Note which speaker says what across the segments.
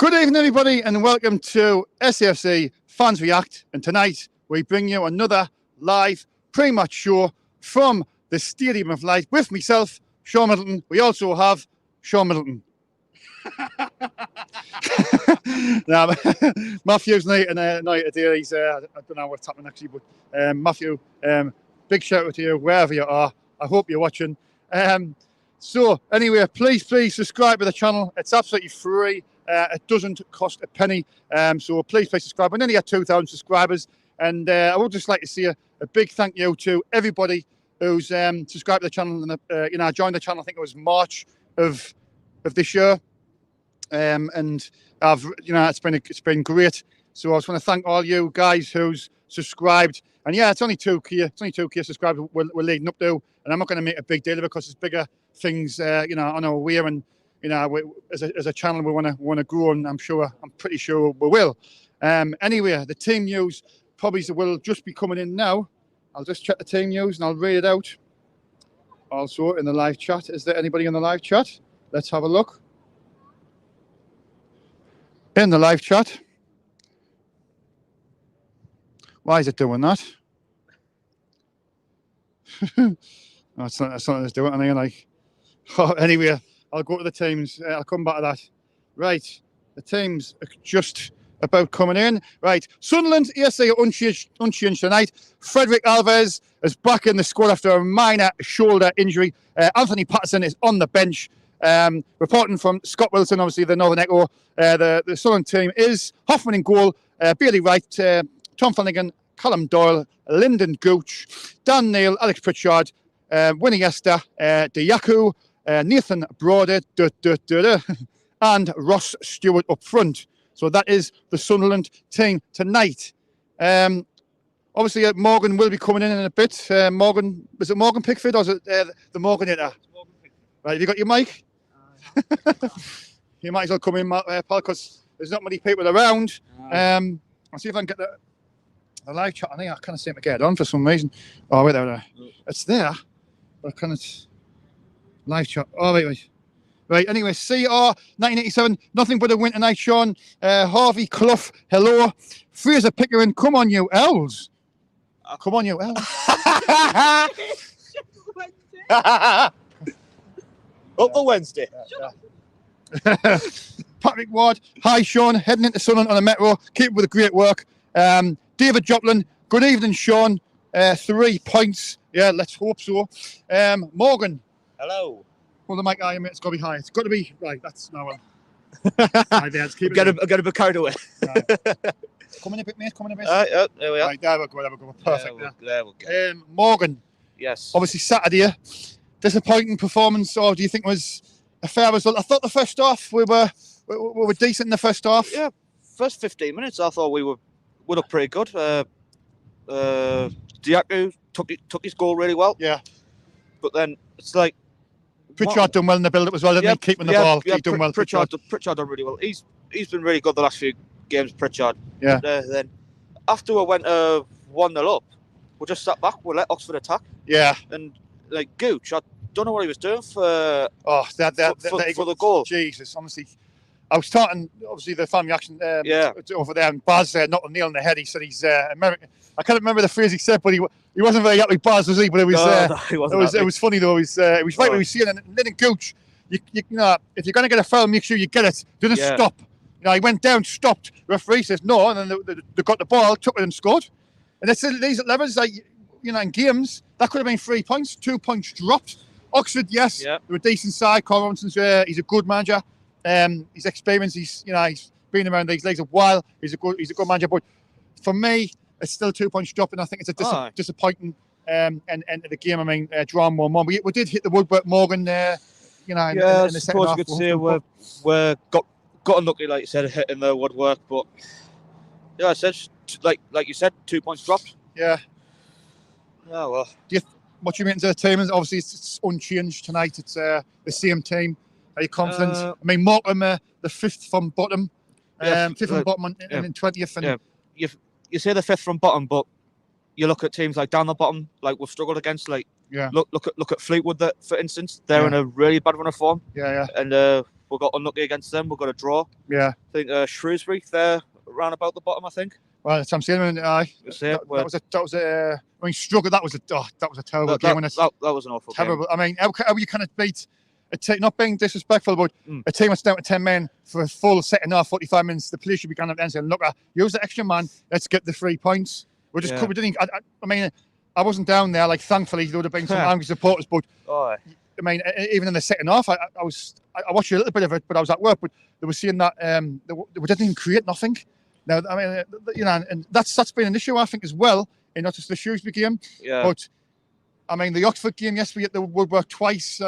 Speaker 1: Good evening, everybody, and welcome to SFC Fans React. And tonight we bring you another live pre-match show from the Stadium of Light with myself, Shaun Middleton. We also have Shaun Middleton. Now, Matthew's night today. He's I don't know what's happening actually, but Matthew, big shout out to you wherever you are. I hope you're watching. So anyway, please subscribe to the channel. It's absolutely free. It doesn't cost a penny. So please subscribe. We're nearly at 2,000 subscribers, and I would just like to say a big thank you to everybody who's subscribed to the channel. And I joined the channel. I think it was March of this year, and I've it's been great. So I just want to thank all you guys who's subscribed. And yeah, it's only 2K. It's only 2K subscribers we're leading up to, and I'm not going to make a big deal of it because there's bigger things, on our way, and as a channel we want to grow, and I'm pretty sure we will. Anyway, the team news probably will just be coming in now. I'll just check the team news and I'll read it out. Also in the live chat, is there anybody in the live chat? Let's have a look. In the live chat. Why is it doing that? No, it's not it's doing it. Anyway, I'll go to the teams. I'll come back to that. Right, the teams are just about coming in. Right, Sunderland, ESA unchanged tonight. Frederick Alves is back in the squad after a minor shoulder injury. Anthony Patterson is on the bench. Reporting from Scott Wilson, obviously the Northern Echo. The Sunderland team is Hoffman in goal, Bailey Wright, Tom Flanagan, Callum Doyle, Lyndon Gooch, Dan Neil, Alex Pritchard, Winnie Esther, Diaku, Nathan Broader, and Ross Stewart up front. So that is the Sunderland team tonight. Obviously, Morgan will be coming in a bit. Morgan, was it Morgan Pickford or is it the Morgan hitter? Morgan Pickford. Right, have you got your mic? You might as well come in, pal, because there's not many people around. I'll see if I can get the live chat on here. I can't seem to get it on for some reason. Oh, wait there. It's there. But I can't. Live chat. Oh, wait. Right, anyway, CR 1987, nothing but a win tonight, Shaun. Harvey Clough, hello. Fraser Pickering, come on, you elves. Come on, you elves.
Speaker 2: Up for Wednesday.
Speaker 1: Patrick Ward, hi, Shaun. Heading into Sunderland on the Metro. Keep up with the great work. David Joplin, good evening, Shaun. 3 points. Yeah, let's hope so. Morgan.
Speaker 2: Hello.
Speaker 1: Well, the mic, it's got to be high. It's got to be right. That's no one.
Speaker 2: Right there, I've got a bit carried away.
Speaker 1: Right. Coming a bit, mate. Coming a bit.
Speaker 2: There we are.
Speaker 1: Right, there we go. Perfect.
Speaker 2: There we go.
Speaker 1: Morgan.
Speaker 2: Yes.
Speaker 1: Obviously, Saturday. Disappointing performance, or do you think it was a fair result? I thought the first half we were decent in the first half.
Speaker 2: Yeah. First 15 minutes, I thought we looked pretty good. Diaku took his goal really well.
Speaker 1: Yeah.
Speaker 2: But then it's like
Speaker 1: Pritchard done well in the build-up as well, didn't he? Keeping the ball.
Speaker 2: Yeah,
Speaker 1: he done well.
Speaker 2: Pritchard done really well. He's been really good the last few games, Pritchard.
Speaker 1: Yeah.
Speaker 2: And, then after we went 1-0 up, we just sat back. We let Oxford attack.
Speaker 1: Yeah.
Speaker 2: And like Gooch, I don't know what he was doing for the goal.
Speaker 1: Jesus, honestly. I was starting, obviously, the fan reaction over there, and Baz knocked the nail on the head. He said he's American. I can't remember the phrase he said, but he wasn't very happy, Baz, was he? But it was it was funny though. It was right what he was saying. And then in Gooch, you know, if you're going to get a foul, make sure you get it. Didn't stop. You know, he went down, stopped. Referee says no, and then they got the ball, took it, and scored. And it's these levels, like in games that could have been 3 points, 2 points dropped. Oxford, yes, they're a decent side. Carl Robinson's he's a good manager. He's experienced. He's been around these leagues a while. He's a good manager. But for me, it's still 2 points dropped, and I think it's a disappointing end of the game. I mean, drawing 1-1. We did hit the woodwork, Morgan. In the second half.
Speaker 2: I could say we got unlucky, like you said, hitting the woodwork. But yeah, I said like you said, 2 points dropped.
Speaker 1: Yeah.
Speaker 2: Oh well.
Speaker 1: What do you mean to the team? Obviously, it's unchanged tonight. It's the same team. Are you confident? I mean, Morecambe, the 5th from bottom, 5th from bottom and 20th. And
Speaker 2: you say the 5th from bottom, but you look at teams like down the bottom, like we've struggled against. Like look at Fleetwood, for instance, they're in a really bad run of form.
Speaker 1: Yeah.
Speaker 2: And we got unlucky against them. We got a draw.
Speaker 1: Yeah.
Speaker 2: I think Shrewsbury, they're around about the bottom, I think.
Speaker 1: Well, that's what I'm saying. That was a. I mean, struggle. That was a terrible game.
Speaker 2: That was an awful
Speaker 1: terrible.
Speaker 2: game.
Speaker 1: I mean, how you kind of beat a team? Not being disrespectful, but a team that's down to 10 men for a full second half, 45 minutes. The police should be kind of saying, "Look, use the extra man. Let's get the 3 points." We just we didn't. I mean, I wasn't down there. Like, thankfully, there would have been some angry supporters, but. I mean, even in the second half, I watched a little bit of it, but I was at work. But they were saying that we didn't even create nothing. Now, I mean, and that's been an issue, I think, as well, in not just the Shrewsbury game.
Speaker 2: Yeah.
Speaker 1: But I mean, the Oxford game, yes, we hit the woodwork twice. We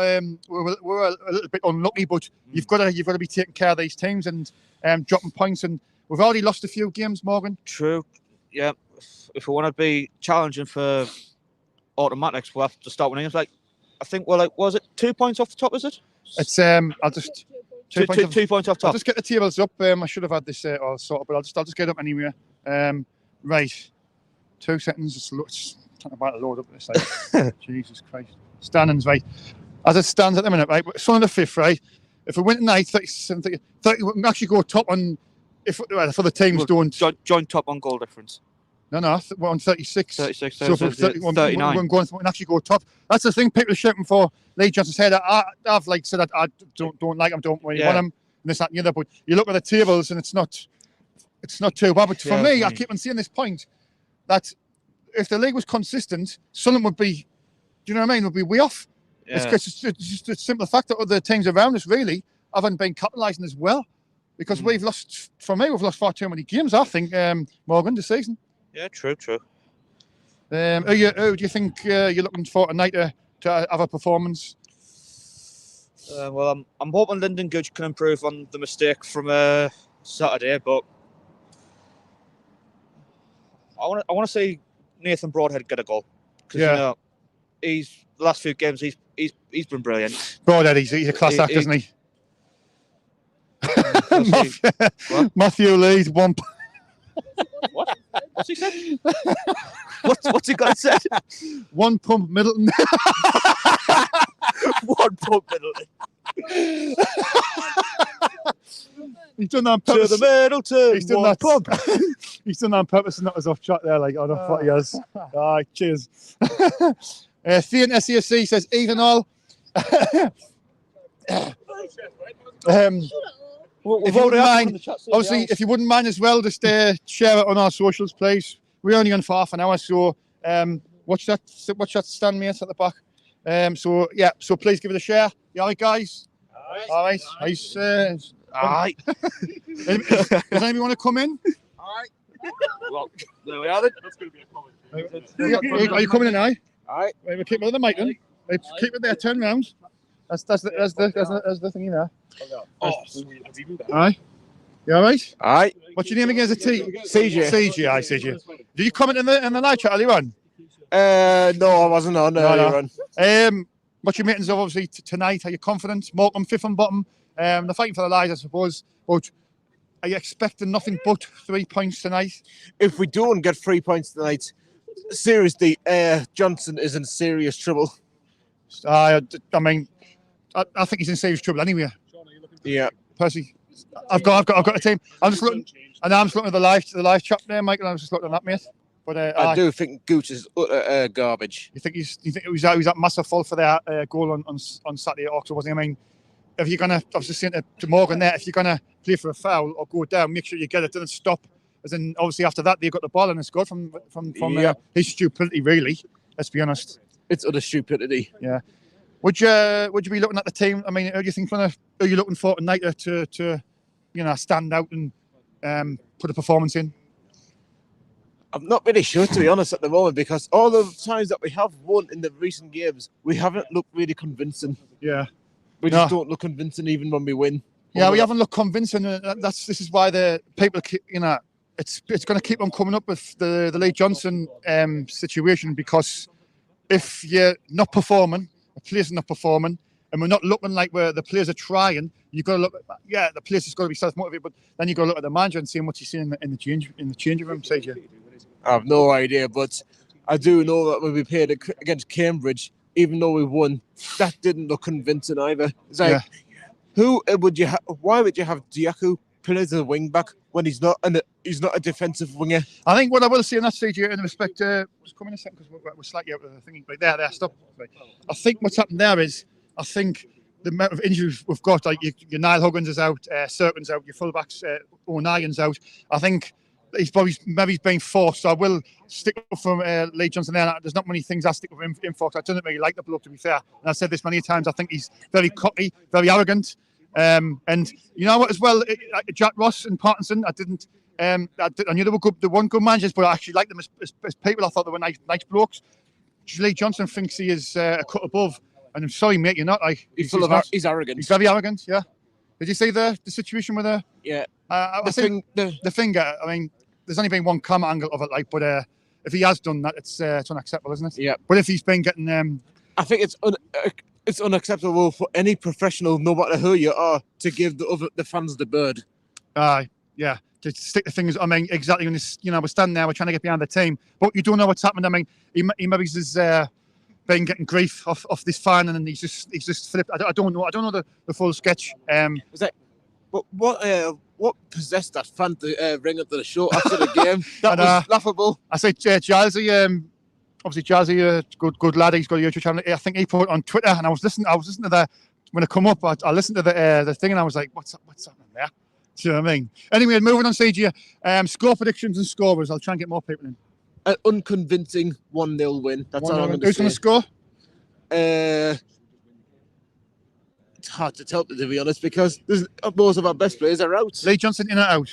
Speaker 1: were a little bit unlucky, but you've got to be taking care of these teams and dropping points. And we've already lost a few games, Morgan.
Speaker 2: True. Yeah. If we want to be challenging for automatics, we'll have to start winning. It's like, I think was it 2 points off the top? Is it?
Speaker 1: It's I'll just
Speaker 2: 2 points off top.
Speaker 1: I'll just get the tables up. I should have had this all sorted, but I'll just get it up anyway. Right, 2 seconds. It's about to load up this. Like, Jesus Christ. Standings, right. As it stands at the minute, right. Sunderland 5th, right. If we win tonight, 30, we can actually go top on. If for the teams don't
Speaker 2: join top on goal difference.
Speaker 1: No, we're on 36.
Speaker 2: 36,
Speaker 1: so for
Speaker 2: 39.
Speaker 1: We can actually go top. That's the thing people are shouting for. Lee Johnson's head. I've said that I don't like him, don't really want him, and this, that, and the other. But you look at the tables, and it's not too bad. But for me, I keep on seeing this point that if the league was consistent, Sunderland would be, do you know what I mean? Would be way off.
Speaker 2: Yeah.
Speaker 1: It's just a simple fact that other teams around us really haven't been capitalising as well, because we've lost. For me, we've lost far too many games. I think, Morgan, this season.
Speaker 2: Yeah, true.
Speaker 1: Who do you think you're looking for tonight to have a performance?
Speaker 2: Well, I'm hoping Lyndon Gooch can improve on the mistake from Saturday, but I want to see Nathan Broadhead get a goal, because he's the last few games he's been brilliant.
Speaker 1: Broadhead, he's a class act, isn't he? Matthew Lee's 1 point.
Speaker 2: What? What's he said? What's he got to say?
Speaker 1: 1 pump Middleton.
Speaker 2: 1 pump Middleton.
Speaker 1: He's done that on purpose.
Speaker 2: To the Middleton.
Speaker 1: He's done that pump. He's done that on purpose and not as off track there. Like, I don't know what he has. Cheers. Thean SAC says, even all. If you wouldn't mind, obviously, if you wouldn't mind as well, just share it on our socials, please. We're only on for half an hour, so watch that stand, mate, at the back. So please give it a share. You all right, guys? All right. Nice.
Speaker 2: All right.
Speaker 1: Does anybody want to come in?
Speaker 2: All right. Well, there we are then. That's going to be a
Speaker 1: comment. Are you coming in, aye?
Speaker 2: All right.
Speaker 1: We'll keep it on the mic then. Keep it there, turn round. That's the thing, you know.
Speaker 2: Oh,
Speaker 1: aye. You all right?
Speaker 2: All right.
Speaker 1: What's your name again? Is it
Speaker 2: CJ.
Speaker 1: CJ. Did you comment in the live chat earlier on?
Speaker 2: No, I wasn't on earlier on.
Speaker 1: What's your meetings of obviously tonight? Are you confident? Morecambe 5th and bottom. They're fighting for the lives, I suppose. But are you expecting nothing but 3 points tonight?
Speaker 3: If we don't get 3 points tonight, seriously, Johnson is in serious trouble.
Speaker 1: I mean, I think he's in serious trouble anyway.
Speaker 3: Yeah.
Speaker 1: Percy, I've got a team. I'm just looking at the live chat there, Michael. I was just looking at that, mate. But
Speaker 3: I do think Gooch is utter garbage.
Speaker 1: You think he was that massive fault for that goal on Saturday at Oxford, wasn't he? I mean, if you're gonna, I was just saying to Morgan there, if you're gonna play for a foul or go down, make sure you get it. Doesn't stop. As in, obviously after that they got the ball and it's good from his stupidity, really. Let's be honest.
Speaker 3: It's utter stupidity.
Speaker 1: Yeah. Would you be looking at the team? I mean, who do you think who are you looking for tonight to stand out and put a performance in?
Speaker 3: I'm not really sure, to be honest, at the moment, because all the times that we have won in the recent games, we haven't looked really convincing.
Speaker 1: Yeah.
Speaker 3: We just don't look convincing even when we win.
Speaker 1: Yeah, we haven't looked convincing. This is why the people, it's going to keep on coming up with the Lee Johnson situation, because if you're not performing, the players are not performing, and we're not looking like the players are trying, you've got to look at, the players has got to be self-motivated, but then you've got to look at the manager and see what he's seeing in the changing room, say.
Speaker 3: I have no idea, but I do know that when we played against Cambridge, even though we won, that didn't look convincing either. It's like, Why would you have Diaku play as a wing back when he's not a defensive winger?
Speaker 1: I think what I will say in that stage here, in respect to, just come in a second because we're slightly out of the thing. Right there, stop. Right. I think what's happened there is, I think the amount of injuries we've got, like your Niall Huggins is out, Serkin's out, your fullbacks, O'Nien's out. I think he's maybe being forced. So I will stick up from Lee Johnson there. There's not many things I stick up for him for. I don't really like the bloke, to be fair. And I've said this many times. I think he's very cocky, very arrogant. And you know what, as well, Jack Ross and Parkinson, I knew they were good, they weren't good managers, but I actually liked them as people. I thought they were nice blokes. Lee Johnson thinks he is a cut above, and I'm sorry, mate, you're not. Like
Speaker 3: He's arrogant.
Speaker 1: He's very arrogant. Yeah. Did you see the situation with the?
Speaker 3: Yeah.
Speaker 1: The finger. I mean, there's only been one camera angle of it, like, but if he has done that, it's unacceptable, isn't it?
Speaker 3: Yeah.
Speaker 1: But if he's been getting,
Speaker 3: I think it's unacceptable for any professional, no matter who you are, to give the fans the bird.
Speaker 1: Yeah, to stick the fingers. I mean, exactly. When this, we're standing there, we're trying to get behind the team, but you don't know what's happening. I mean, he maybe has been getting grief off this fan, and he's just flipped. I don't know. I don't know the full sketch.
Speaker 3: But what possessed that fan to ring up to the show after the game? That was laughable.
Speaker 1: I say Jazzy. Obviously, Jazzy, good lad. He's got a YouTube channel. I think he put it on Twitter, and I was listening to the when it come up. I listened to the thing, and I was like, "What's happening there?" Do you know what I mean? Anyway, moving on, CG. Score predictions and scorers. I'll try and get more people in.
Speaker 3: An unconvincing 1-0 win. That's all I'm going to say.
Speaker 1: Who's going to score?
Speaker 3: It's hard to tell, to be honest, because most of our best players are out.
Speaker 1: Lee Johnson in or out?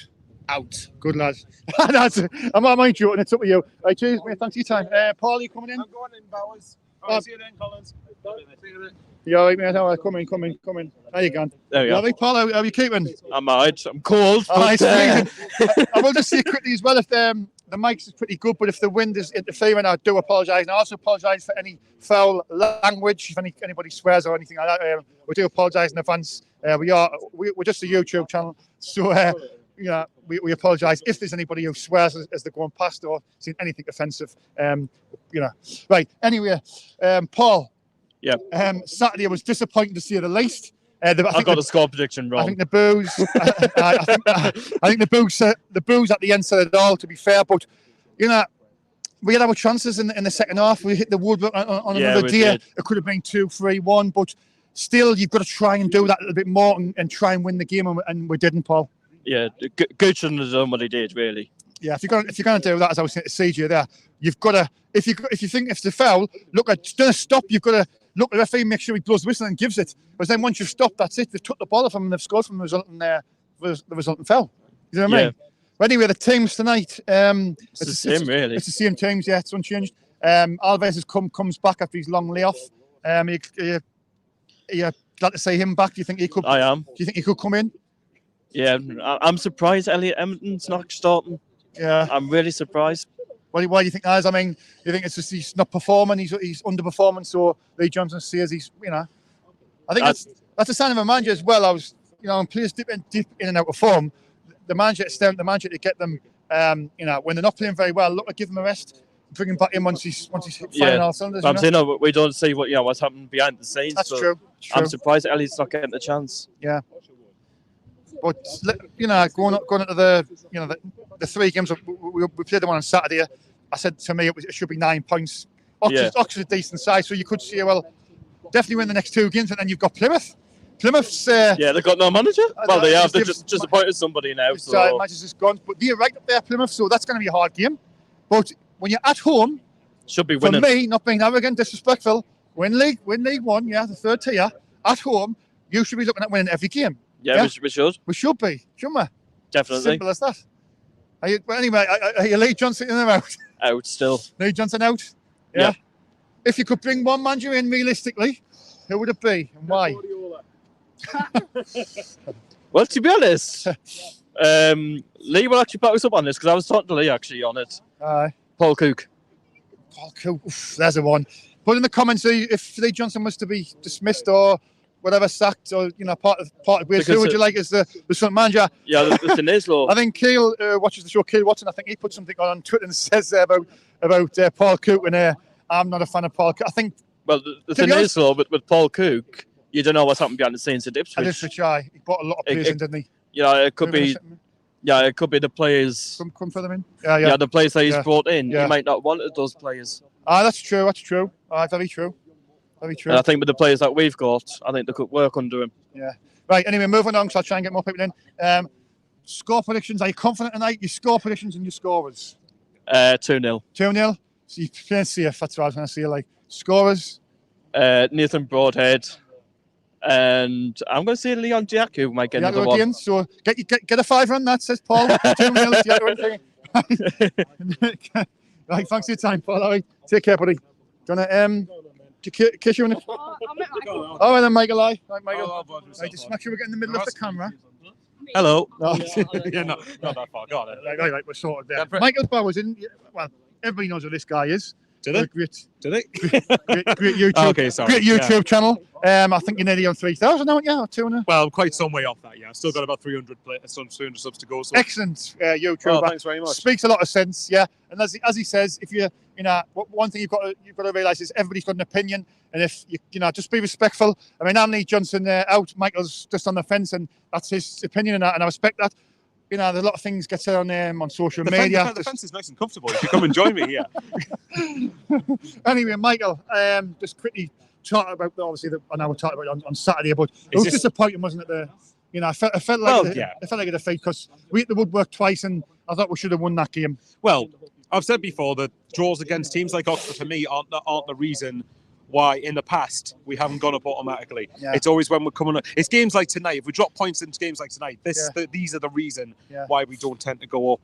Speaker 3: Out.
Speaker 1: Good lads. I'm not mind you, and it's up to you. Right, cheers, mate. Thanks for your time. Paul, are you coming in?
Speaker 4: I'm going in, Bowers. All right, see you then, Collins.
Speaker 1: You all right, mate? All right, come in. How you going?
Speaker 4: There we
Speaker 1: You
Speaker 4: are.
Speaker 1: all right, Paul? How are you keeping?
Speaker 4: I'm alright. I'm cold.
Speaker 1: All right,
Speaker 4: but,
Speaker 1: I will just say quickly as well, if the mics is pretty good, but if the wind is interfering, I do apologise. And I also apologise for any foul language, if anybody swears or anything like that. We do apologise in advance. We're just a YouTube channel, so we apologise if there's anybody who swears as they're going past or seen anything offensive. Right. Anyway, Paul.
Speaker 4: Yeah.
Speaker 1: Saturday, I was disappointed to see the least.
Speaker 4: I got the score prediction wrong.
Speaker 1: I think the booze. I think the booze at the end said it all. To be fair, but we had our chances in the second half. We hit the wood on another day.
Speaker 4: Did.
Speaker 1: It could have been 2-3-1, but still, you've got to try and do that a little bit more and try and win the game, and we didn't, Paul.
Speaker 4: Yeah, Gooch shouldn't have done what he did, really.
Speaker 1: Yeah, if you're going to do that, as I was saying to CJ there, you've got to. If you think if it's a foul, stop. You've got to look at the referee, make sure he blows the whistle and gives it. But then once you've stopped, that's it. They've took the ball off him and they've scored from the resulting foul. You know what I mean? But anyway, the teams tonight.
Speaker 4: It's the same, really.
Speaker 1: It's the same teams. Yeah, it's unchanged. Alves comes back after his long layoff. You glad to see him back? Do you think he could?
Speaker 4: I am.
Speaker 1: Do you think he could come in?
Speaker 4: Yeah, I'm surprised Elliot Emerton's not starting.
Speaker 1: Yeah,
Speaker 4: I'm really surprised.
Speaker 1: Why do you think that is? I mean, you think it's just he's not performing, he's underperforming, so Lee Johnson says he's, I think that's a sign of a manager as well. I was, when players dip in and out of form, the manager to get them, when they're not playing very well, look, give them a rest, bring him back in once he's firing all cylinders.
Speaker 4: I'm saying, no, we don't see what's happening behind the scenes.
Speaker 1: That's true.
Speaker 4: I'm surprised Elliott's not getting the chance.
Speaker 1: Yeah. But going into the three games, we played the one on Saturday. I said to me it should be 9 points. Oxford's a decent size, so you could see definitely win the next two games, and then you've got Plymouth. Plymouth's
Speaker 4: they've got no manager. Well, they have. They've just appointed somebody now. So
Speaker 1: manager's just gone, but they're right up there, Plymouth. So that's going to be a hard game. But when you're at home,
Speaker 4: should be winning.
Speaker 1: For me, not being arrogant, disrespectful, win League One, the third tier at home, you should be looking at winning every game.
Speaker 4: Yeah, we should.
Speaker 1: We should be, shouldn't we?
Speaker 4: Definitely.
Speaker 1: Simple as that. Anyway, are you Lee Johnson in or out?
Speaker 4: Out still.
Speaker 1: Lee Johnson out? Yeah. If you could bring one manager in realistically, who would it be and why?
Speaker 4: Well, to be honest, Lee will actually back us up on this because I was talking to Lee actually on it. Paul Cook.
Speaker 1: Paul Cook, there's a one. Put in the comments if Lee Johnson was to be dismissed or whatever, sacked or part of Wales. Who would you like as the front manager?
Speaker 4: Yeah, the Nislo.
Speaker 1: I think Keel watches the show. Keel Watson. I think he put something on Twitter and says about Paul Cook, and I'm not a fan of Paul Cook. I think.
Speaker 4: Well, the Nislo with Paul Cook, you don't know what's happened behind the scenes at Ipswich.
Speaker 1: At Ipswich, aye. He bought a lot of players in, didn't he?
Speaker 4: It could be. Yeah, it could be the players.
Speaker 1: Come for them in. Yeah,
Speaker 4: the players that he's brought in.
Speaker 1: Yeah.
Speaker 4: He might not want those players.
Speaker 1: That's true. That's true. Very true. Very true.
Speaker 4: And I think with the players that we've got, I think they could work under him.
Speaker 1: Yeah. Right. Anyway, moving on. So I'll try and get more people in. Score predictions. Are you confident tonight? Your score predictions and your scorers.
Speaker 4: 2-0.
Speaker 1: 2-0. So you're playing safe. That's what I was going to say. Like scorers.
Speaker 4: Nathan Broadhead. And I'm going to say Leon Jack, who might get another one.
Speaker 1: So get a fiver on that, says Paul. 2-0. Right, thanks for your time, Paul. All right, take care, buddy. Do you want to kiss you in the... Oh, and then Michael, Right, Michael. Right, just make sure we get in the middle of the camera.
Speaker 5: Hello.
Speaker 1: No.
Speaker 5: Yeah, not that far. Got it.
Speaker 1: Right, we're sorted there. Michael Bowers, well, everybody knows who this guy is.
Speaker 5: Do they?
Speaker 1: Great
Speaker 5: YouTube. Okay, sorry.
Speaker 1: Great YouTube channel. I think you're nearly on 3,000 now, aren't you? Or 200?
Speaker 5: Well, I'm quite some way off that. Yeah, I've still got about 300 subs to go. So.
Speaker 1: Excellent YouTube.
Speaker 5: Well, thanks very much.
Speaker 1: Speaks a lot of sense. Yeah, and as he says, if you one thing you've got to realise is everybody's got an opinion, and if you just be respectful. I mean, Anthony Johnson out, Michael's just on the fence, and that's his opinion, and I respect that. There's a lot of things get said on social media.
Speaker 5: The fence is nice and comfortable. If you come and join me here.
Speaker 1: Anyway, Michael, just quickly talk about obviously I know we talked about it on Saturday, but it was disappointing, wasn't it? I felt like a defeat because we hit the woodwork twice, and I thought we should have won that game.
Speaker 5: Well, I've said before that draws against teams like Oxford for me aren't the reason why in the past we haven't gone up automatically. It's always when we're coming up. It's games like tonight. If we drop points in games like tonight, these are the reason why we don't tend to go up.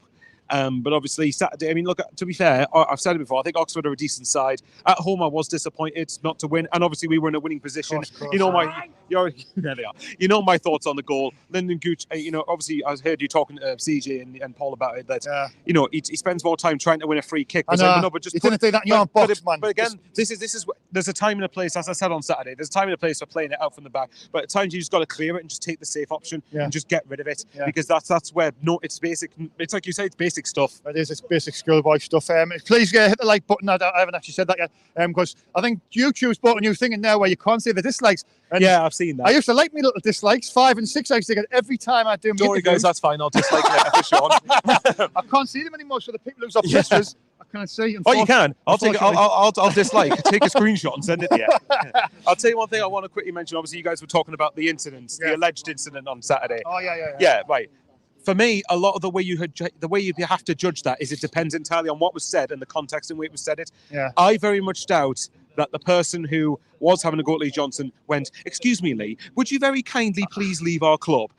Speaker 5: But obviously Saturday, I mean, look, to be fair, I've said it before, I think Oxford are a decent side. At home, I was disappointed not to win, and obviously we were in a winning position. There they are. You know my thoughts on the goal. Lyndon Gooch, obviously I heard you talking to CJ and Paul about it, that, he spends more time trying to win a free kick.
Speaker 1: But you didn't do that in your box, man.
Speaker 5: But again, this is there's a time and a place, as I said on Saturday, there's a time and a place for playing it out from the back, but at times you just got to clear it and just take the safe option and just get rid of it, because that's where, it's basic, it's like you say, it's basic stuff.
Speaker 1: It is, it's basic schoolboy stuff. Please hit the like button. I haven't actually said that yet, because I think YouTube's bought a new thing in there where you can't see the dislikes. And
Speaker 5: I've seen that.
Speaker 1: I used to like me little dislikes, 5 and 6. I used to get every time I do.
Speaker 5: Don't worry, guys, that's fine. I'll dislike later for Sean.
Speaker 1: I can't see them anymore, so the people who's up pictures, I can't see.
Speaker 5: Oh, you can. I'll dislike. Take a screenshot and send it to you. I'll tell you one thing I want to quickly mention. Obviously, you guys were talking about the incidents, the alleged incident on Saturday.
Speaker 1: Oh
Speaker 5: yeah, right. For me, a lot of the way you have to judge that is it depends entirely on what was said and the context in which it was said. I very much doubt that the person who was having a go at Lee Johnson went, "Excuse me, Lee, would you very kindly please leave our club?"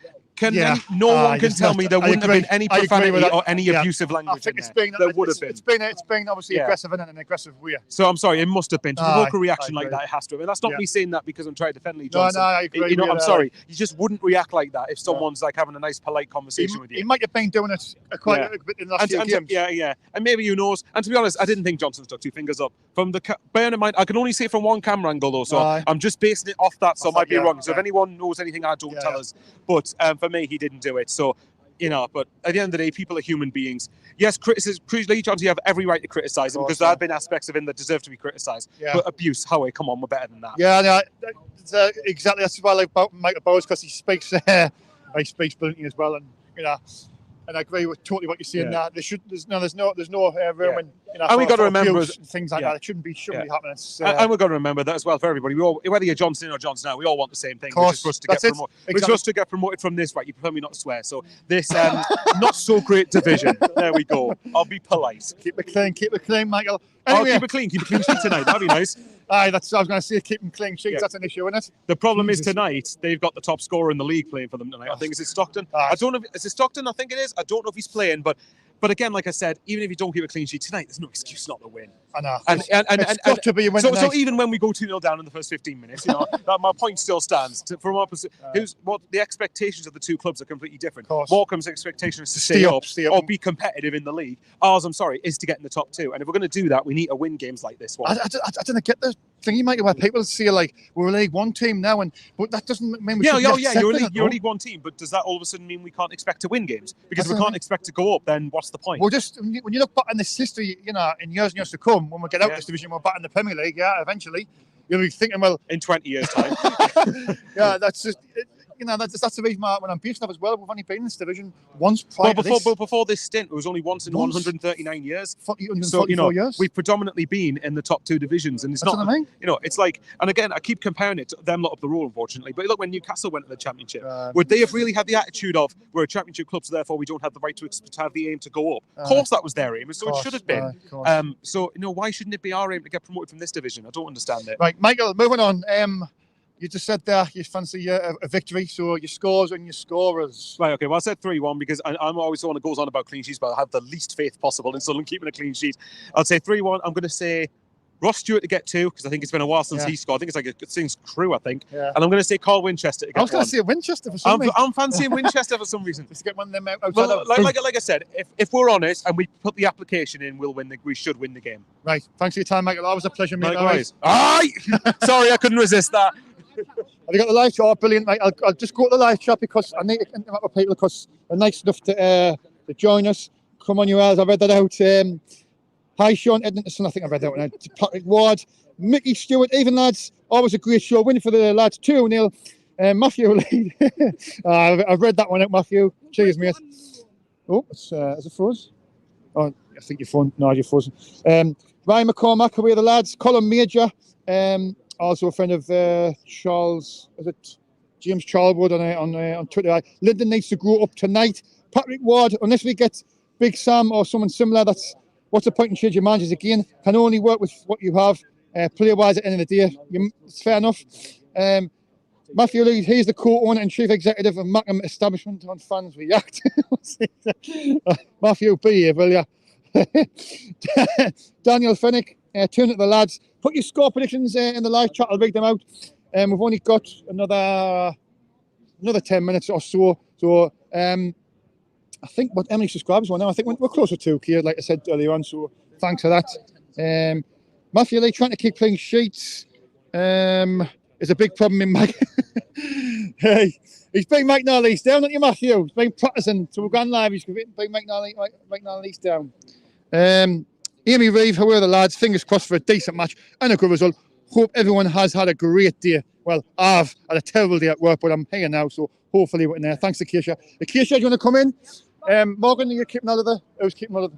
Speaker 5: No one can tell me there wouldn't have been any profanity or any abusive language in there. There would have been.
Speaker 1: It's been obviously aggressive in an aggressive way.
Speaker 5: So I'm sorry, it must have been. To provoke a reaction like that, it has to have. And that's not me saying that because I'm trying to defend Lee Johnson.
Speaker 1: No, I agree.
Speaker 5: I'm sorry. You just wouldn't react like that if someone's like having a nice, polite conversation with you.
Speaker 1: He might have been doing it quite a bit in the last few games.
Speaker 5: Yeah. And maybe who knows. And to be honest, I didn't think Johnson stuck 2 fingers up. Bear in mind, I can only see it from one camera angle though, so I'm just basing it off that, so I might be wrong. So if anyone knows anything, don't tell us. But for me, he didn't do it. So, but at the end of the day, people are human beings. Yes, Lee Johnson, you have every right to criticise him because there have been aspects of him that deserve to be criticised. But abuse, Howie, come on, we're better than that.
Speaker 1: Yeah, exactly. That's why I like about Michael Bowers, because he speaks brilliantly as well, and and I agree with totally what you're saying.
Speaker 5: Yeah.
Speaker 1: There's no room in,
Speaker 5: and we got to remember
Speaker 1: things like that. It shouldn't be happening.
Speaker 5: And we've got to remember that as well for everybody. We all, whether you're Johnson or Johnson now, we all want the same thing, which is for us to get promoted. Which is for us to get promoted from this, right? You prefer me not to swear. So this not so great division. There we go. I'll be polite.
Speaker 1: Keep it clean, Michael.
Speaker 5: Anyway, keep it clean sheet tonight. That'd be nice.
Speaker 1: Aye, that's what I was going to say. Keep them clean sheets. That's an issue, isn't it?
Speaker 5: The problem is tonight they've got the top scorer in the league playing for them tonight. I think it's Stockton. I don't know. Is it Stockton? I think it is. I don't know if he's playing, but again, like I said, even if you don't keep a clean sheet tonight, there's no excuse not to win.
Speaker 1: I know.
Speaker 5: It's
Speaker 1: got to be a win.
Speaker 5: So even when we go 2-0 down in the first 15 minutes, my point still stands. From our the expectations of the two clubs are completely different. Morecambe's expectation is to stay up or be competitive in the league. Ours, I'm sorry, is to get in the top 2. And if we're going to do that, we need to win games like this one.
Speaker 1: I don't get the thing, Michael, where people say like we're a League One team now, but that doesn't mean we should
Speaker 5: you're a League One team, but does that all of a sudden mean we can't expect to win games? Because if we can't expect to go up, then what's the point?
Speaker 1: Well, just when you look back in this history, in years and years to come, when we get out of this division, we're back in the Premier League. Yeah, eventually, you'll be thinking, well,
Speaker 5: in 20 years' time.
Speaker 1: yeah, that's just. That's the reason when I'm based off as well. We've only been in this division once prior to this.
Speaker 5: But before this stint, it was only once in 139 years.
Speaker 1: 144 years.
Speaker 5: We've predominantly been in the top 2 divisions, and it's
Speaker 1: That's
Speaker 5: not.
Speaker 1: What I mean.
Speaker 5: It's like, and again, I keep comparing it to them lot up the road, unfortunately. But look, when Newcastle went to the Championship, would they have really had the attitude of we're a Championship club, so therefore we don't have the right to have the aim to go up? Of course, that was their aim, so it should have been. So why shouldn't it be our aim to get promoted from this division? I don't understand it.
Speaker 1: Right, Michael. Moving on. You just said there you fancy a victory, so your scores and your scorers.
Speaker 5: Right, okay, well, I said 3-1 because I'm always the one that goes on about clean sheets, but I have the least faith possible in Sunderland keeping a clean sheet. I'll say 3-1. I'm going to say Ross Stewart to get 2 because I think it's been a while since he scored. I think it's like a Sings Crew, I think. Yeah. And I'm going to say Carl Winchester to get 1.
Speaker 1: I was going to say Winchester for some reason.
Speaker 5: I'm fancying Winchester for some reason.
Speaker 1: Just get one of them outside.
Speaker 5: Well, like I said, if we're honest and we put the application in, we should win the game.
Speaker 1: Right, thanks for your time, Michael. Always a pleasure, mate.
Speaker 5: Likewise. Aye! Sorry, I couldn't resist that.
Speaker 1: Have you got the live chat? Oh, brilliant, mate. I'll just go to the live chat because I need to interact with people because they're nice enough to join us. Come on, you guys. I read that out. Hi, Sean Edmonton. I think I read that one out. Patrick Ward, Mickey Stewart, even lads. Always a great show. Winning for the lads 2-0. Matthew Lee. I've read that one out, Matthew. Cheers, mate. Oh, is it froze? Oh, I think your phone. No, you're frozen. Ryan McCormack, away the lads. Colin Major. Also a friend of Charles, is it James Charlwood on Twitter. Lyndon needs to grow up tonight. Patrick Ward, unless we get Big Sam or someone similar, what's the point in changing managers again? Can only work with what you have. Player-wise, at the end of the day, it's fair enough. Matthew Lee, he's the co-owner and chief executive of Morecambe Establishment on Fans React. Matthew, be here, will ya? Daniel Fennick, turn to the lads. Put your score predictions in the live chat. I'll read them out. We've only got another 10 minutes or so. So I think what Emily subscribers want now, I think we're closer to 2K, like I said earlier on. So thanks for that. Matthew Lee trying to keep clean sheets is a big problem in Mike. Hey, he's bringing Mike Narlease down, aren't you, Matthew? He's been practicing. So we've gone live. He's bringing Mike Narlease down. Amy Reeve, how are the lads? Fingers crossed for a decent match and a good result. Hope everyone has had a great day. Well, I've had a terrible day at work, but I'm here now, so hopefully we're in there. Thanks to Keisha. Keisha, do you want to come in? Morgan, you're keeping out of the... I was keeping out of the...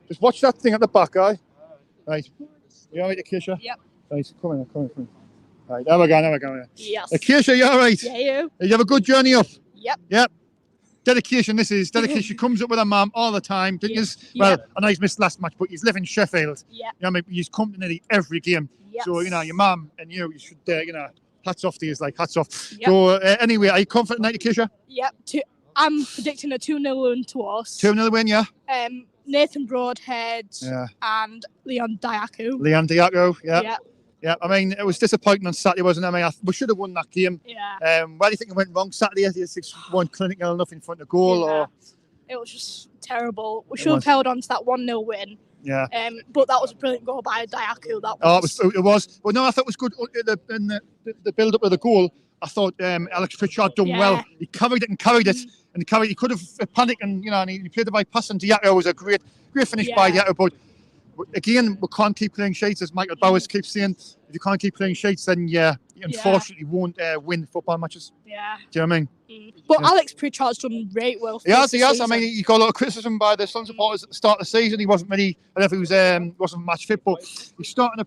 Speaker 1: Just watch that thing at the back, guy. Right. You all right, Keisha? Yep. Right, come in. Right, there we go.
Speaker 6: Yes.
Speaker 1: Keisha, you all right?
Speaker 6: Yeah, you?
Speaker 1: You have a good journey up?
Speaker 6: Yep.
Speaker 1: Dedication, this is dedication. She comes up with her mum all the time. Didn't you? Well, I know he's missed last match, but he's living in Sheffield. Yeah. You know, I mean, he's come to nearly every game. Yes. So, your mum and you should, hats off to you, hats off. Yep. So, anyway, are you confident tonight, Keisha?
Speaker 6: Yep. I'm predicting a 2-0 win to us.
Speaker 1: 2-0 win, yeah?
Speaker 6: Nathan Broadhead and Leon
Speaker 1: Diaco, yeah. Yeah, I mean, it was disappointing on Saturday, wasn't it? I mean, we should have won that game. Yeah. Where do you think it went wrong Saturday? Is it one clinical enough in front of goal? Or?
Speaker 6: It was just terrible. We should have held on to that 1-0 win.
Speaker 1: Yeah.
Speaker 6: But that was a brilliant goal by Diaco.
Speaker 1: It was. Well, no, I thought it was good in the build-up of the goal. I thought Alex Pritchard done well. He carried it. And he could have panicked and, and he played the right pass. And Diaco was a great finish by Diaco. But again, we can't keep playing sheets, as Michael Bowers keeps saying. If you can't keep playing sheets, then you unfortunately won't win football matches. Yeah. Do you know what I mean?
Speaker 6: But Alex Pritchard's done great well.
Speaker 1: He has. I mean, he got a lot of criticism by the Sun supporters at the start of the season. He wasn't really, I don't know if he was, wasn't match fit, but he's starting to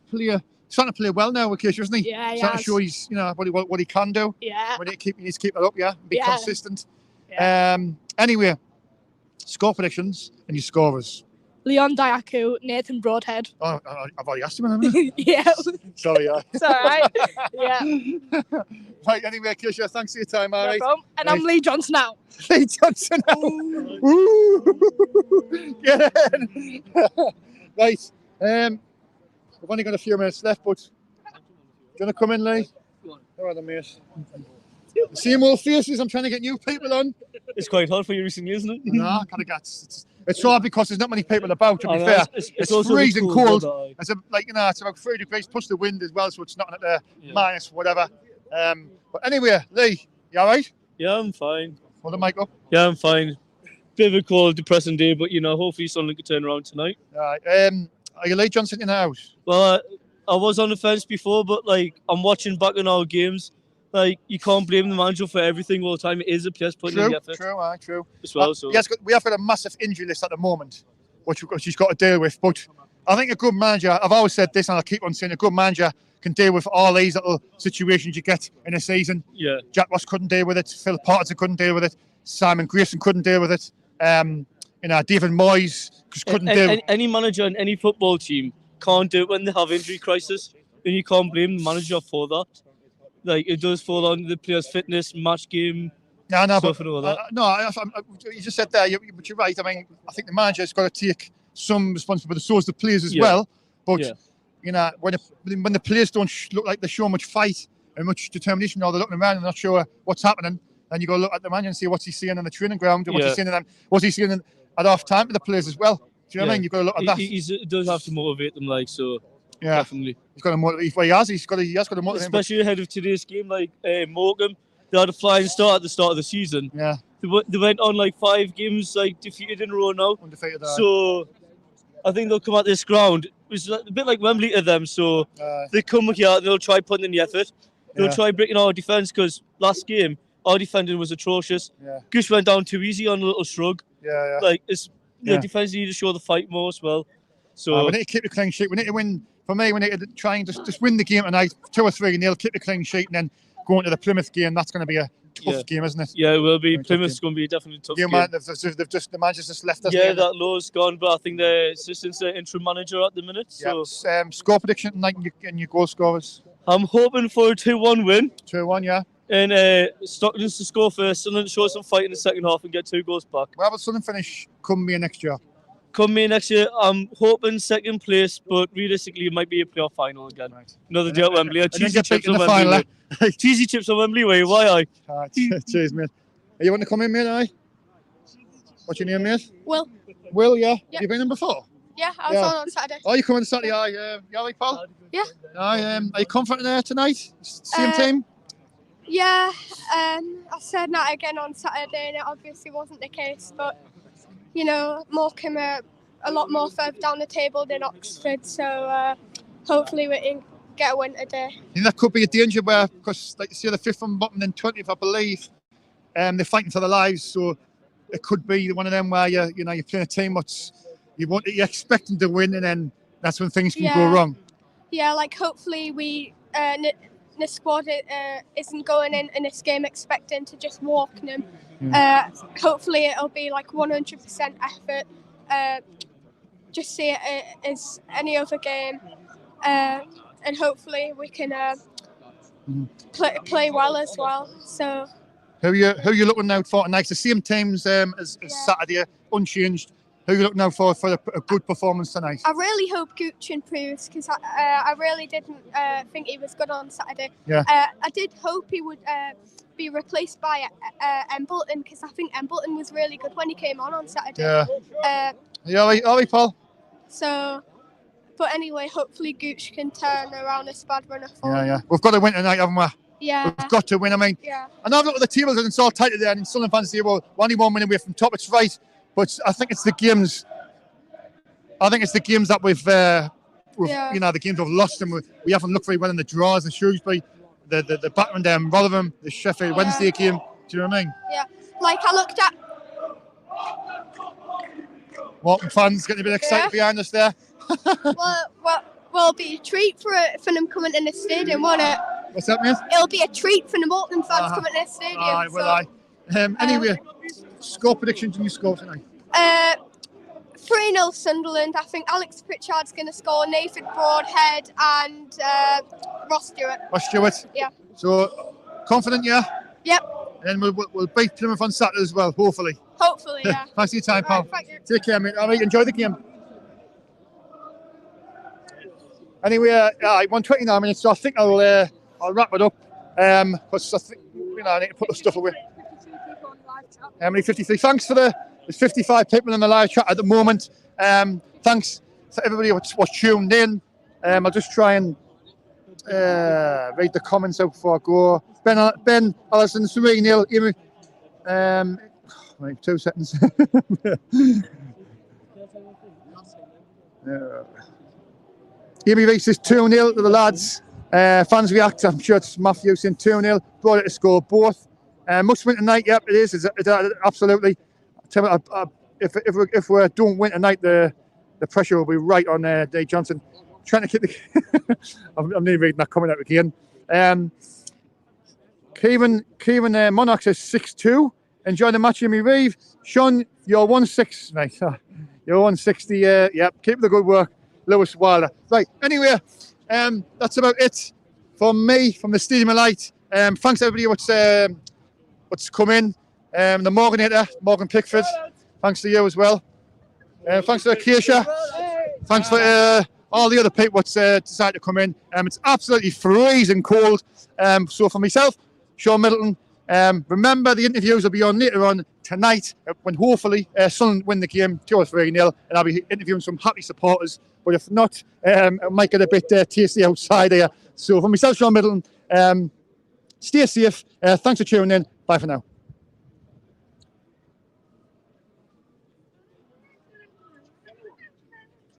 Speaker 1: play well now with Keisha, isn't he? Yeah, starting to show he's, what he can do. Yeah. He needs to keep it up, be consistent. Yeah. Anyway, score predictions and your scorers.
Speaker 6: Leon Diaco, Nathan Broadhead.
Speaker 1: Oh, I've already asked him, haven't I?
Speaker 6: Yeah.
Speaker 1: Sorry,
Speaker 6: It's all right. Yeah.
Speaker 1: Right, anyway, Keisha, thanks for your time, all right?
Speaker 6: And I'm Lee Johnson now.
Speaker 1: Lee Johnson now. Ooh. Get in. Right. We've only got a few minutes left, but do you want to come in, Lee? Go on. All right, mate. The same old faces. I'm trying to get new people on.
Speaker 4: It's quite hard for you recently, isn't it?
Speaker 1: No, I kind of got. It's hard because there's not many people about. To be fair, it's freezing cold. It's it's about 3 degrees plus the wind as well, so it's not at the minus whatever. But anyway, Lee, you all right?
Speaker 4: Yeah, I'm fine.
Speaker 1: Hold the mic up.
Speaker 4: Yeah, I'm fine. Bit of a cold, depressing day, but hopefully something can turn around tonight.
Speaker 1: All right. Are you Lee Johnson in the house?
Speaker 4: Well,
Speaker 7: I was on the fence before, but like I'm watching back on our games. Like you can't blame the manager for everything all the time. It is the players putting in the effort.
Speaker 1: True.
Speaker 7: As well. So
Speaker 1: we have got a massive injury list at the moment, which she's got to deal with. But I think a good manager, I've always said this and I'll keep on saying, a good manager can deal with all these little situations you get in a season.
Speaker 7: Yeah.
Speaker 1: Jack Ross couldn't deal with it. Phil Potterson couldn't deal with it. Simon Grayson couldn't deal with it. David Moyes just couldn't deal with it.
Speaker 7: Any manager in any football team can't do it when they have injury crisis. And you can't blame the manager for that. Like, it does fall on the players' fitness, match game, stuff and all that.
Speaker 1: You just said there, but you're right. I mean, I think the manager's got to take some responsibility, so as the players as well. But, when the players don't look like they show much fight and much determination, or they're looking around and not sure what's happening, then you go look at the manager and see what's he seeing on the training ground and what's he seeing at half time to the players as well. Do you know what I mean? You've got to look at that.
Speaker 7: He does have to motivate them, like, so.
Speaker 1: Yeah,
Speaker 7: definitely.
Speaker 1: He's got to motivate. Well, he has got to motivate.
Speaker 7: Especially ahead of today's game, like Morecambe, they had a flying start at the start of the season.
Speaker 1: Yeah.
Speaker 7: They went on like 5 games, like defeated in a row now.
Speaker 1: Undefeated.
Speaker 7: So I think they'll come at this ground. It's a bit like Wembley to them. So they come here and they'll try putting in the effort. They'll try breaking our defence because last game our defending was atrocious.
Speaker 1: Yeah.
Speaker 7: Gush went down too easy on a little shrug.
Speaker 1: Yeah.
Speaker 7: Like the defence need to show the fight more as well. So
Speaker 1: we need to keep the clean sheet. We need to win. For me, we need to try and just win the game tonight, 2 or 3, and they'll keep the clean sheet, and then go into the Plymouth game. That's going to be a tough game, isn't it?
Speaker 7: Yeah, it will be. Plymouth's going to be definitely a tough game.
Speaker 1: The manager's just left us.
Speaker 7: Yeah, that Low's gone, but I think the assistant's the interim manager at the minute. So
Speaker 1: score prediction tonight and your goal scorers.
Speaker 7: I'm hoping for a 2-1 win.
Speaker 1: 2-1, yeah.
Speaker 7: And Stockton's to score first, Sunderland show some fight in the second half and get 2 goals back.
Speaker 1: Where will Sunderland finish come May next year?
Speaker 7: Come May next year, I'm hoping second place, but realistically it might be a playoff final again.
Speaker 1: Right.
Speaker 7: Another day at Wembley. Cheesy chips on
Speaker 1: Wembley.
Speaker 7: Cheesy chips on Wembley way. Why I?
Speaker 1: Cheers, mate. Are you want to come in, mate? Aye. What's your name, mate?
Speaker 6: Will,
Speaker 1: yeah.
Speaker 6: Yep.
Speaker 1: Have you been in before?
Speaker 6: Yeah, I was on Saturday.
Speaker 1: Oh, you coming on Saturday? Aye. You all right, pal?
Speaker 6: Yeah.
Speaker 1: Aye. Are you confident there tonight? Same team?
Speaker 6: Yeah, I said that again on Saturday, and it obviously wasn't the case. But Morecambe are a lot more further down the table than Oxford, so hopefully we can get a win today.
Speaker 1: I think that could be a danger where, because like you see, the 5th from bottom and 20th, I believe, they're fighting for their lives. So it could be one of them where you're playing a team you're expecting to win, and then that's when things can go wrong.
Speaker 6: Yeah, like hopefully we the squad isn't going in this game expecting to just walk them. Hopefully it'll be like 100% effort. Just see it as any other game, and hopefully we can play well as well. So
Speaker 1: who are you looking out for tonight? The same teams as Saturday, unchanged. Who are you looking out for a good performance tonight?
Speaker 6: I really hope Gooch improves, because I really didn't think he was good on Saturday.
Speaker 1: Yeah.
Speaker 6: I did hope he would be replaced by Embleton, because I think Embleton was really good when he came on Saturday.
Speaker 1: Yeah. All right, Paul.
Speaker 6: So, but anyway, hopefully Gooch can turn around this bad run of form.
Speaker 1: Yeah. We've got to win tonight, haven't we?
Speaker 6: Yeah.
Speaker 1: We've got to win. I mean, and I've looked at the tables and it's all tight there, and Sunderland fans say, well, only 1 win away from top. It's right. But I think it's the games. That we've the games we've lost, and we haven't looked very well in the draws. The Shrewsbury, the Batman there, Rotherham, the Sheffield Wednesday game. Do you know what I mean?
Speaker 6: Yeah. Like I looked at.
Speaker 1: Morecambe fans getting a bit excited behind us there.
Speaker 6: well, it'll be a treat for them coming in the stadium, won't it?
Speaker 1: What's that, mate?
Speaker 6: It'll be a treat for the Morecambe fans coming in the stadium.
Speaker 1: Aye, well, anyway, score predictions and you score tonight.
Speaker 6: 3-0 Sunderland. I think Alex Pritchard's going to score, Nathan Broadhead and Ross Stewart.
Speaker 1: Ross Stewart?
Speaker 6: Yeah.
Speaker 1: So, confident, yeah?
Speaker 6: Yep.
Speaker 1: And we'll beat Plymouth on Saturday as well, hopefully.
Speaker 6: Hopefully, yeah.
Speaker 1: Thanks for your time, pal.
Speaker 6: Right, thank you.
Speaker 1: Take care, mate. All right, enjoy the game. Anyway, 1:29 minutes, so I think I'll wrap it up. Because I think I need to put the stuff away. How many? 53. Thanks for there's 55 people in the live chat at the moment. Thanks to everybody who's tuned in. I'll just try and read the comments out before I go. Ben, Alison, Serene, Neil, Amy. Wait, 2 seconds. Amy Reese is 2-0 to the lads. Fans react. I'm sure it's Matthew saying 2-0. Brought it to score both. Must win tonight. Yep, it is. It's absolutely. If we don't win tonight, the pressure will be right on Dave Johnson. Trying to keep the. I'm nearly reading that coming out again. Kevin Monarch says 6-2. Enjoy the match, Amy Reeve. Sean, you're 1-6. Right, you're 160. Yep, keep the good work, Lewis Wilder. Right. Anyway, that's about it from me, from the Stadium of Light. Thanks everybody what's come in. The Morganator, Morgan Pickford. Thanks to you as well. Thanks to Acacia. Thanks for all the other people what's decided to come in. It's absolutely freezing cold. So for myself, Shaun Middleton, remember the interviews will be on later on tonight when hopefully Sunderland win the game 2 or 3-0, and I'll be interviewing some happy supporters. But if not, it might get a bit tasty outside here. So for myself, Shaun Middleton, stay safe. Thanks for tuning in. Bye for now.